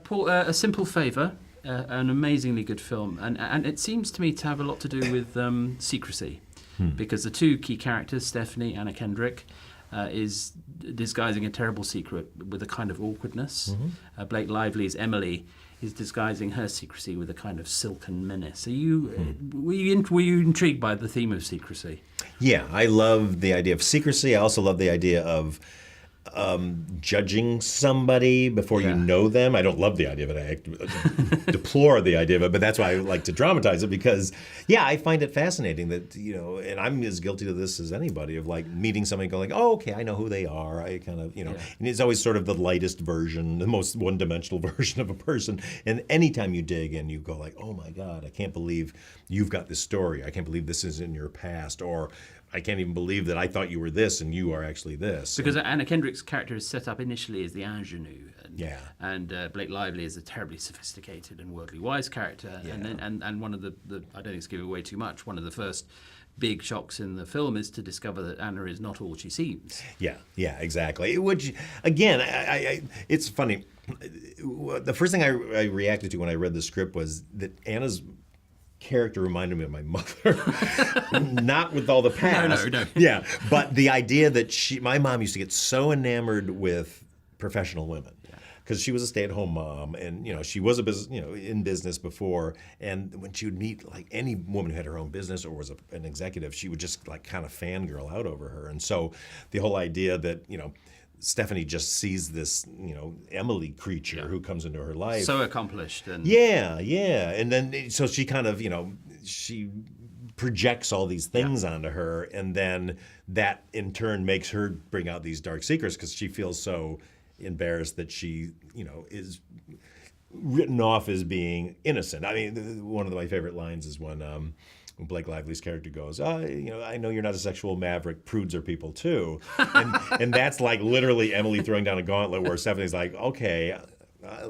Paul, A Simple Favour, an amazingly good film, and it seems to me to have a lot to do with secrecy, because the two key characters, Stephanie, Anna Kendrick, is disguising a terrible secret with a kind of awkwardness. Blake Lively's Emily is disguising her secrecy with a kind of silken menace. Were you intrigued by the theme of secrecy? Yeah, I love the idea of secrecy. I also love the idea of judging somebody before you know them. I don't love the idea of it. I deplore the idea of it, but that's why I like to dramatize it because, yeah, I find it fascinating that, and I'm as guilty of this as anybody, of like meeting somebody and going like, oh, okay, I know who they are. I kind of, and it's always sort of the lightest version, the most one-dimensional version of a person. And anytime you dig in, you go like, oh my God, I can't believe you've got this story. I can't believe this is in your past. Or I can't even believe that I thought you were this and you are actually this. Because Anna Kendrick's character is set up initially as the ingenue, and Blake Lively is a terribly sophisticated and worldly wise character. Yeah. And one of the I don't think it's giving away too much. One of the first big shocks in the film is to discover that Anna is not all she seems. Yeah, exactly. Which, again, it's funny. The first thing I reacted to when I read the script was that Anna's character reminded me of my mother. Not with all the past. No. Yeah, but the idea that my mom used to get so enamored with professional women. Because she was a stay-at-home mom, and she was in business before. And when she would meet like any woman who had her own business or was an executive, she would just like kind of fangirl out over her. And so the whole idea that Stephanie just sees this Emily creature who comes into her life, so accomplished, and and then so she kind of she projects all these things onto her, and then that in turn makes her bring out these dark secrets because she feels so embarrassed that she, is written off as being innocent. I mean, one of my favorite lines is when Blake Lively's character goes, I know you're not a sexual maverick. Prudes are people too. And that's like literally Emily throwing down a gauntlet where Stephanie's like, okay,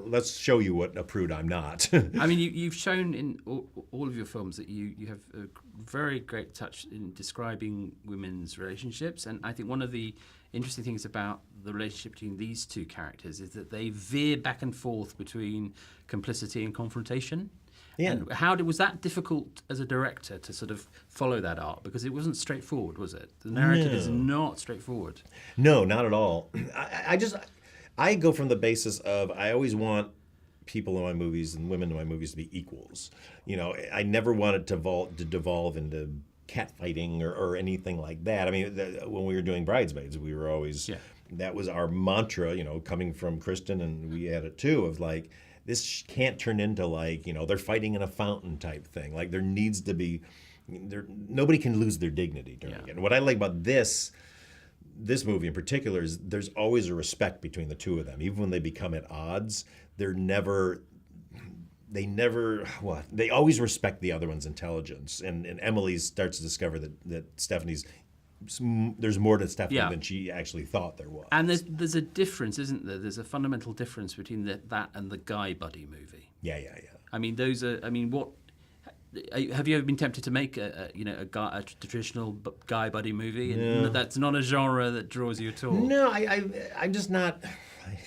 let's show you what a prude I'm not. I mean, you've shown in all of your films that you have a very great touch in describing women's relationships. And I think one of the interesting things about the relationship between these two characters is that they veer back and forth between complicity and confrontation. Yeah. And was that difficult as a director to sort of follow that arc? Because it wasn't straightforward, was it? The narrative is not straightforward. No, not at all. I go from the basis of I always want people in my movies and women in my movies to be equals. I never want it to devolve into catfighting or anything like that. I mean, when we were doing Bridesmaids, we were always, that was our mantra, coming from Kristen, and we had it too, of like, this can't turn into like, they're fighting in a fountain type thing. Like there needs to be, nobody can lose their dignity during it. And what I like about this movie in particular is there's always a respect between the two of them. Even when they become at odds, they always respect the other one's intelligence. And Emily starts to discover that Stephanie's, there's more to Stephanie than she actually thought there was. And there's a difference, isn't there? There's a fundamental difference between that and the guy buddy movie. Yeah. I mean, what have you ever been tempted to make a traditional guy buddy movie? And that's not a genre that draws you at all. No, I'm just not.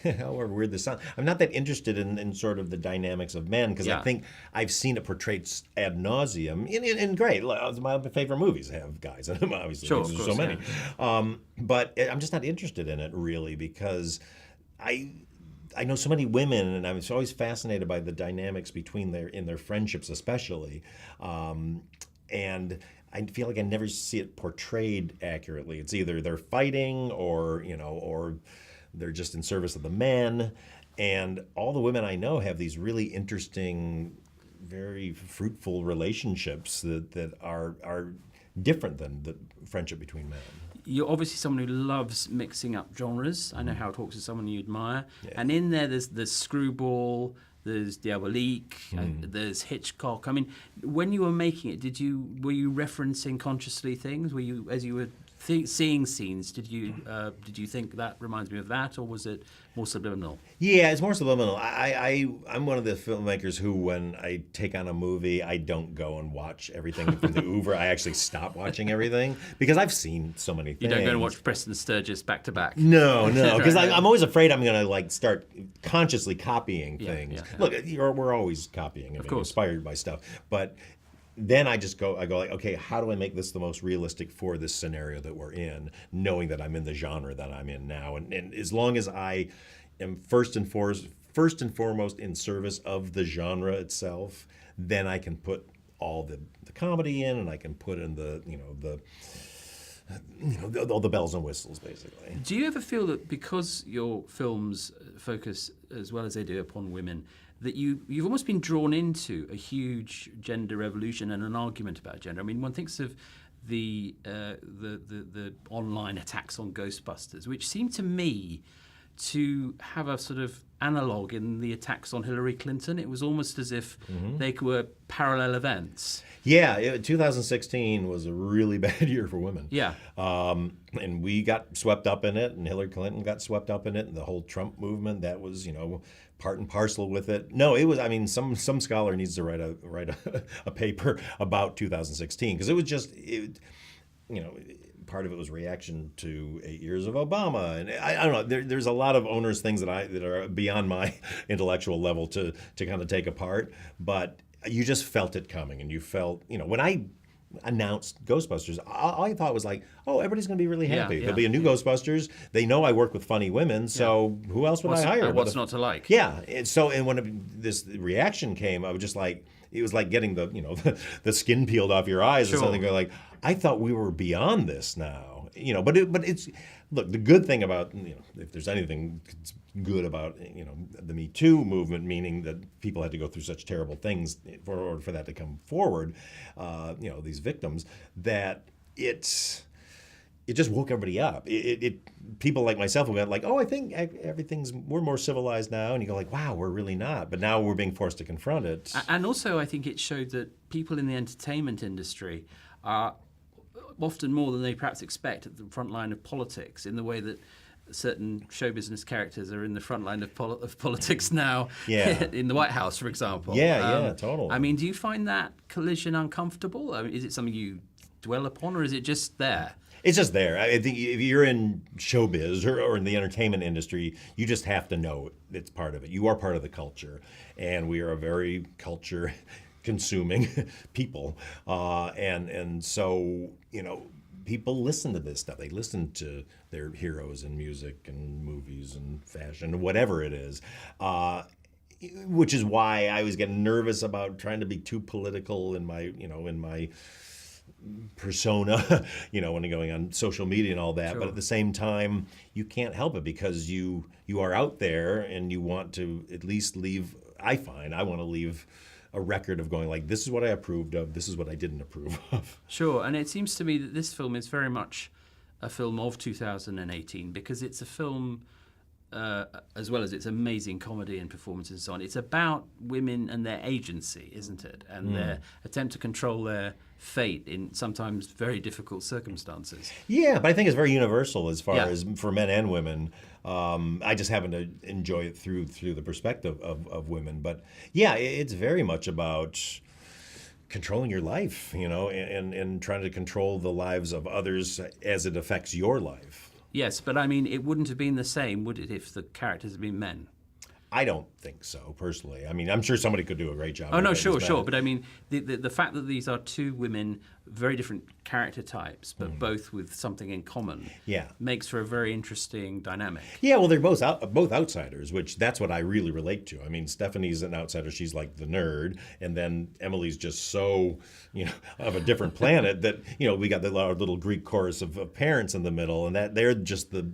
However weird this sounds, I'm not that interested in sort of the dynamics of men because I think I've seen it portrayed ad nauseum. And great, my favorite movies have guys in them, obviously. Sure, there's of course, so many. But I'm just not interested in it really because I know so many women, and I'm always fascinated by the dynamics between their friendships, especially. And I feel like I never see it portrayed accurately. It's either they're fighting or they're just in service of the men. And all the women I know have these really interesting, very fruitful relationships that are different than the friendship between men. You're obviously someone who loves mixing up genres. I know How Talks is someone you admire. Yeah. And in there's Screwball, there's Diabolique, there's Hitchcock. I mean, when you were making it, were you referencing consciously things? Were you, as you were seeing scenes, did you think that reminds me of that, or was it more subliminal? Yeah, it's more subliminal. I'm one of the filmmakers who, when I take on a movie, I don't go and watch everything from the oeuvre. I actually stop watching everything because I've seen so many things. You don't go and watch Preston Sturges back to back? No, because I'm always afraid I'm going to like start consciously copying things. Yeah. Look, we're always copying and being inspired by stuff, but then I go like, okay, how do I make this the most realistic for this scenario that we're in, knowing that I'm in the genre that I'm in now, and as long as I am first and foremost in service of the genre itself, then I can put all the comedy in, and I can put in all the bells and whistles, basically. Do you ever feel that because your films focus as well as they do upon women, that you've almost been drawn into a huge gender revolution and an argument about gender? I mean, one thinks of the online attacks on Ghostbusters, which seem to me to have a sort of analogue in the attacks on Hillary Clinton. It was almost as if they were parallel events. Yeah, 2016 was a really bad year for women. Yeah. And we got swept up in it, and Hillary Clinton got swept up in it, and the whole Trump movement, that was, part and parcel with it. No, it was, I mean, some scholar needs to write a paper about 2016, because it was just, part of it was reaction to 8 years of Obama, and I don't know. There's a lot of onerous things that are beyond my intellectual level to kind of take apart. But you just felt it coming, and you felt, when I announced Ghostbusters, all I thought was like, oh, everybody's going to be really happy. There'll be a new Ghostbusters. They know I work with funny women, so who else would I hire? What's not to like? Yeah. And when this reaction came, I was just like, it was like getting the skin peeled off your eyes or something. Like, I thought we were beyond this now, but it's, look, the good thing about, if there's anything good about, the Me Too movement, meaning that people had to go through such terrible things in order for that to come forward, these victims, that it just woke everybody up. People like myself who got like, oh, I think we're more civilized now, and you go like, wow, we're really not. But now we're being forced to confront it. And also, I think it showed that people in the entertainment industry are often more than they perhaps expect at the front line of politics, in the way that certain show business characters are in the front line of politics now. In the White House, for example. Yeah, totally. I mean, do you find that collision uncomfortable? I mean, is it something you dwell upon, or is it just there? It's just there. I think if you're in showbiz or in the entertainment industry, you just have to know it's part of it. You are part of the culture, and we are a very culture-consuming people, and so people listen to this stuff. They listen to their heroes in music and movies and fashion, whatever it is. Which is why I was getting nervous about trying to be too political in my persona, when you're going on social media and all that. But at the same time, you can't help it, because you are out there, and you want to at least leave. I want to leave a record of going like, this is what I approved of, this is what I didn't approve of. Sure, and it seems to me that this film is very much a film of 2018, because it's a film, as well as its amazing comedy and performances and so on, it's about women and their agency, isn't it? And their attempt to control their fate in sometimes very difficult circumstances. Yeah, but I think it's very universal as far as for men and women. I just happen to enjoy it through the perspective of women. But yeah, it's very much about controlling your life, and trying to control the lives of others as it affects your life. Yes, but I mean, it wouldn't have been the same, would it, if the characters had been men? I don't think so, personally. I mean, I'm sure somebody could do a great job. Oh, no, sure. But I mean, the fact that these are two women, very different character types, but both with something in common, makes for a very interesting dynamic. Yeah, well, they're both outsiders, which that's what I really relate to. I mean, Stephanie's an outsider. She's like the nerd. And then Emily's just so, of a different planet that, we got our little Greek chorus of parents in the middle, and that they're just the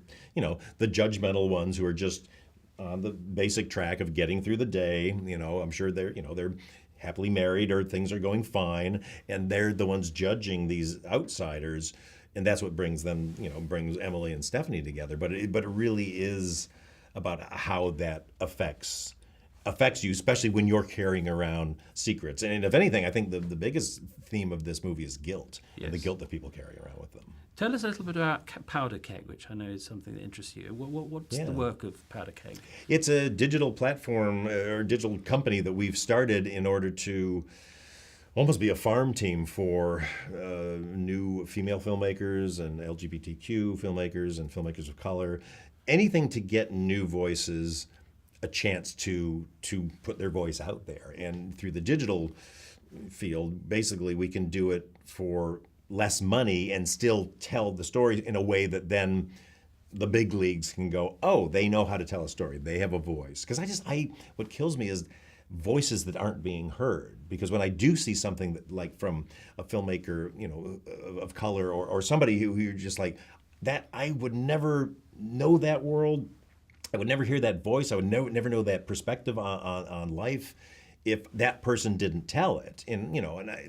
judgmental ones who are just on the basic track of getting through the day. I'm sure they're happily married, or things are going fine, and they're the ones judging these outsiders, and that's what brings Emily and Stephanie together. But it really is about how that affects affects you, especially when you're carrying around secrets. And if anything, I think the biggest theme of this movie is guilt, and the guilt that people carry around with them. Tell us a little bit about Powder Keg, which I know is something that interests you. What's the work of Powder Keg? It's a digital platform or digital company that we've started in order to almost be a farm team for new female filmmakers and LGBTQ filmmakers and filmmakers of color. Anything to get new voices a chance to put their voice out there. And through the digital field, basically we can do it for less money and still tell the story in a way that then the big leagues can go, oh, they know how to tell a story. They have a voice. Because what kills me is voices that aren't being heard. Because when I do see something that, like from a filmmaker, of color or somebody who you're just like, that I would never know that world. I would never hear that voice. I would never know that perspective on life if that person didn't tell it. And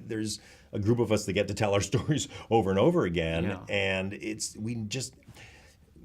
there's a group of us that get to tell our stories over and over again. And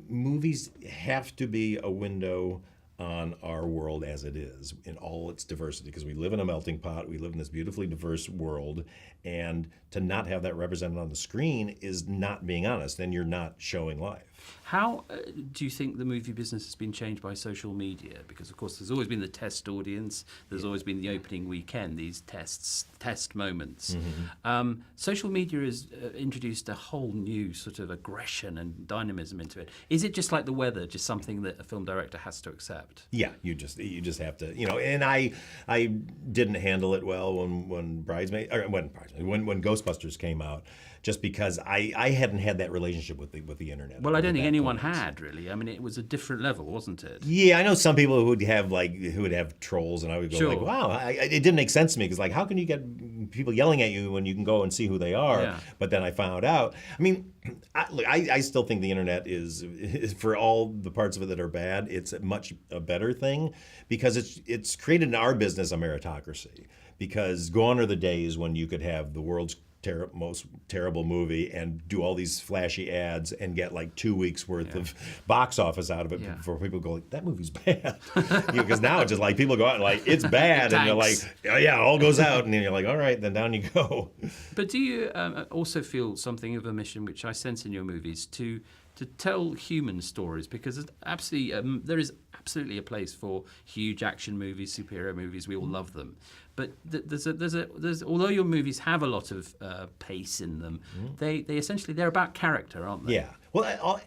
movies have to be a window on our world as it is in all its diversity, because we live in a melting pot. We live in this beautifully diverse world, and to not have that represented on the screen is not being honest, and you're not showing life. How do you think the movie business has been changed by social media? Because, of course, there's always been the test audience. There's always been the opening weekend, these test moments. Mm-hmm. Social media has introduced a whole new sort of aggression and dynamism into it. Is it just like the weather, just something that a film director has to accept? Yeah, you just have to, and I didn't handle it well when Ghostbusters came out. Just because I hadn't had that relationship with the internet. Well, I don't think anyone had, really. I mean, it was a different level, wasn't it? Yeah, I know some people who would have trolls, and I would go like, wow, it didn't make sense to me, because like, how can you get people yelling at you when you can go and see who they are? Yeah. But then I found out. I mean, I still think the internet is for all the parts of it that are bad, it's a better thing, because it's created in our business a meritocracy. Because gone are the days when you could have the world's most terrible movie and do all these flashy ads and get like 2 weeks worth of box office out of it before people go like, that movie's bad. Because now it's just like people go out and like, it's bad, and you're like, oh, yeah, all goes out, and then you're like, all right, then down you go. But do you also feel something of a mission, which I sense in your movies, to tell human stories? Because there is absolutely a place for huge action movies, superhero movies. We all love them. But there's although your movies have a lot of pace in them, they essentially, they're about character, aren't they? Yeah. Well,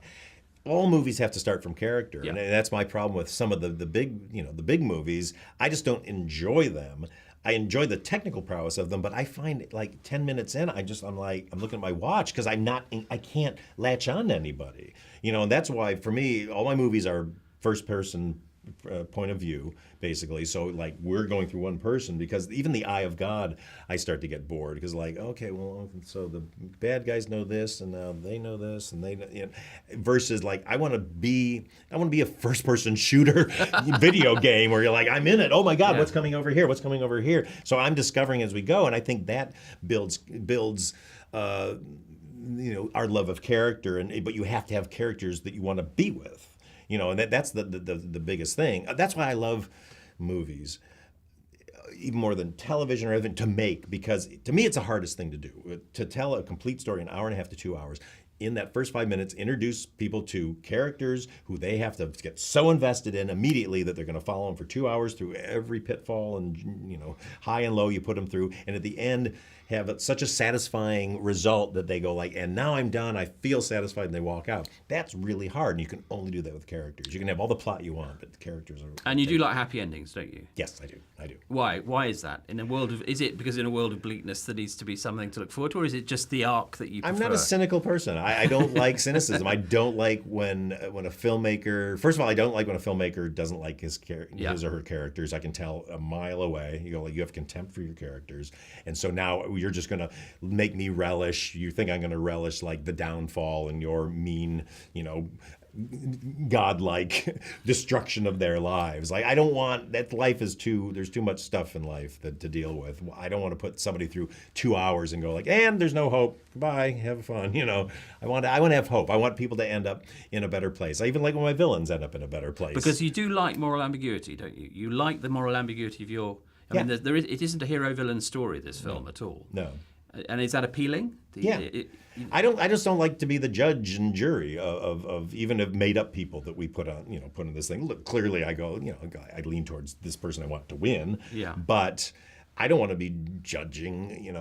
all movies have to start from character, and that's my problem with some of the big movies. I just don't enjoy them. I enjoy the technical prowess of them, but I find like 10 minutes in, I'm looking at my watch, because I can't latch on to anybody. And that's why for me, all my movies are first person point of view, basically. So like, we're going through one person, because even the Eye of God, I start to get bored, because like, okay, well, so the bad guys know this, and now they know this, and they versus like, I want to be a first person shooter video game where you're like, I'm in it. Oh my God, what's coming over here? What's coming over here? So I'm discovering as we go, and I think that builds our love of character, but you have to have characters that you want to be with. And that's the biggest thing. That's why I love movies, even more than television or anything, to make, because to me it's the hardest thing to do. To tell a complete story, an hour and a half to 2 hours, in that first 5 minutes, introduce people to characters who they have to get so invested in immediately that they're going to follow them for 2 hours through every pitfall and high and low you put them through, and at the end have such a satisfying result that they go like, and now I'm done, I feel satisfied, and they walk out. That's really hard, and you can only do that with characters. You can have all the plot you want, but the characters are... And you do like happy endings, don't you? Yes, I do. Why is that? Is it because in a world of bleakness there needs to be something to look forward to, or is it just the arc that you prefer? I'm not a cynical person. I don't like cynicism. I don't like when a filmmaker... First of all, I don't like when a filmmaker doesn't like his or her characters. I can tell a mile away. You go like, you have contempt for your characters, and so now you're just going to make me relish. You think I'm going to relish like the downfall and your mean, godlike destruction of their lives. Like, I don't want that. Life is there's too much stuff in life to deal with. I don't want to put somebody through 2 hours and go like, and there's no hope. Goodbye, have fun. I want to have hope. I want people to end up in a better place. I even like when my villains end up in a better place. Because you do like moral ambiguity, don't you? You like the moral ambiguity of your. I mean, it isn't a hero-villain story, this film, at all. No. And is that appealing? I just don't like to be the judge and jury of even of made up people that we put in this thing. Look, clearly I go, I lean towards this person I want to win. Yeah. But I don't want to be judging.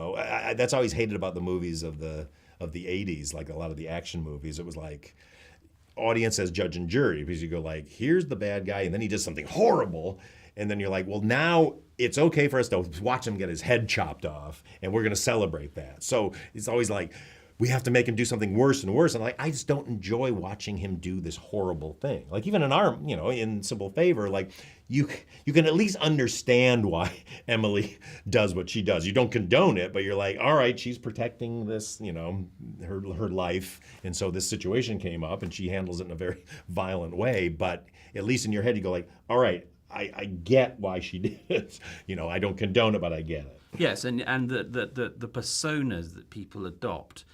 That's always hated about the movies of the 80s, like a lot of the action movies. It was like audience as judge and jury, because you go like, here's the bad guy, and then he does something horrible. And then you're like, well, now it's okay for us to watch him get his head chopped off, and we're going to celebrate that. So it's always like, we have to make him do something worse and worse. And I just don't enjoy watching him do this horrible thing. Like even in Simple Favor, like you can at least understand why Emily does what she does. You don't condone it, but you're like, all right, she's protecting this, her life. And so this situation came up and she handles it in a very violent way. But at least in your head, you go like, all right, I get why she did it. I don't condone it, but I get it. Yes, and the personas that people adopt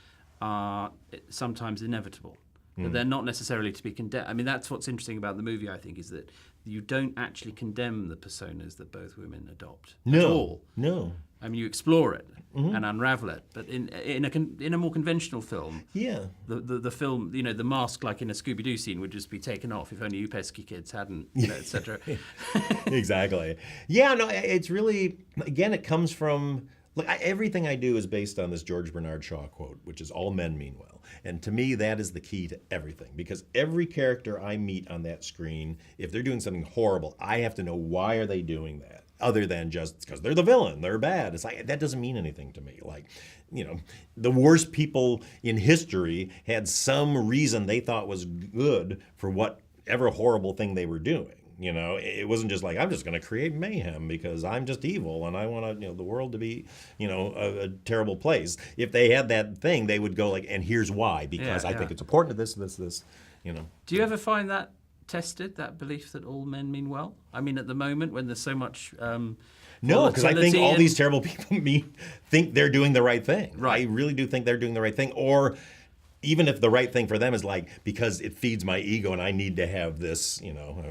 are sometimes inevitable. But they're not necessarily to be condemned. I mean, that's what's interesting about the movie, I think, is that you don't actually condemn the personas that both women adopt at all. No. I mean, you explore it and unravel it. But in a more conventional film, the film, the mask, like in a Scooby-Doo scene, would just be taken off if only you pesky kids hadn't, etc. Exactly. Yeah, no, it's really, again, it comes from, look, everything I do is based on this George Bernard Shaw quote, which is all men mean well. And to me, that is the key to everything, because every character I meet on that screen, if they're doing something horrible, I have to know why are they doing that, other than just because they're the villain, they're bad. It's like, that doesn't mean anything to me. Like, the worst people in history had some reason they thought was good for whatever horrible thing they were doing. It wasn't just like, I'm just going to create mayhem because I'm just evil and I want the world to be, a terrible place. If they had that thing, they would go like, and here's why, because I think it's important to this. Do you ever find that tested, that belief that all men mean well? I mean, at the moment when there's so much no, because I think all these terrible people think they're doing the right thing. Right. I really do think they're doing the right thing. Or even if the right thing for them is like, because it feeds my ego and I need to have this,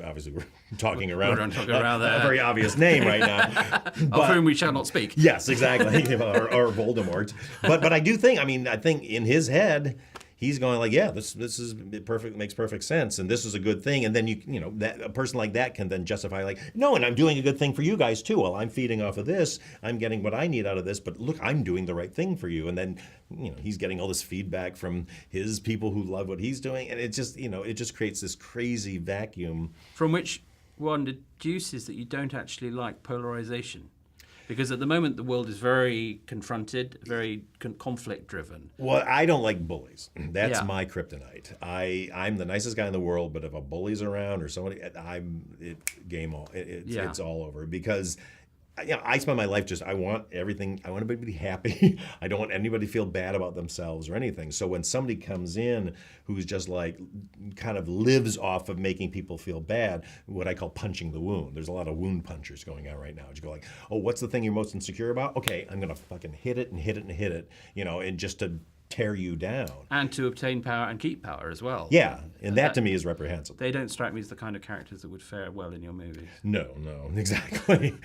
obviously we're talking around a very obvious name right now. Of whom we shall not speak. Yes, exactly, or Voldemort. But I do think, I think in his head, he's going like, yeah, this is perfect, makes perfect sense, and this is a good thing. And then that a person like that can then justify like, no, and I'm doing a good thing for you guys too. Well, I'm feeding off of this, I'm getting what I need out of this, but look, I'm doing the right thing for you. And then he's getting all this feedback from his people who love what he's doing, and it just creates this crazy vacuum from which one deduces that you don't actually like polarization. Because at the moment, the world is very confronted, very conflict-driven. Well, I don't like bullies. That's my kryptonite. I'm the nicest guy in the world, but if a bully's around or somebody, it's all over. Because I spend my life I want everybody to be happy. I don't want anybody to feel bad about themselves or anything. So when somebody comes in who's just like kind of lives off of making people feel bad, what I call punching the wound. There's a lot of wound punchers going on right now. You go like, oh, what's the thing you're most insecure about? Okay, I'm going to fucking hit it and hit it and hit it, and just to tear you down. And to obtain power and keep power as well. Yeah, and that to me is reprehensible. They don't strike me as the kind of characters that would fare well in your movies. No, exactly.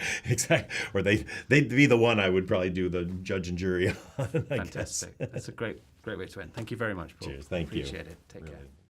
Or they'd be the one I would probably do the judge and jury on, I Fantastic. guess. That's a great way to end. Thank you very much, Paul. Cheers, thank you. Appreciate it. Take care.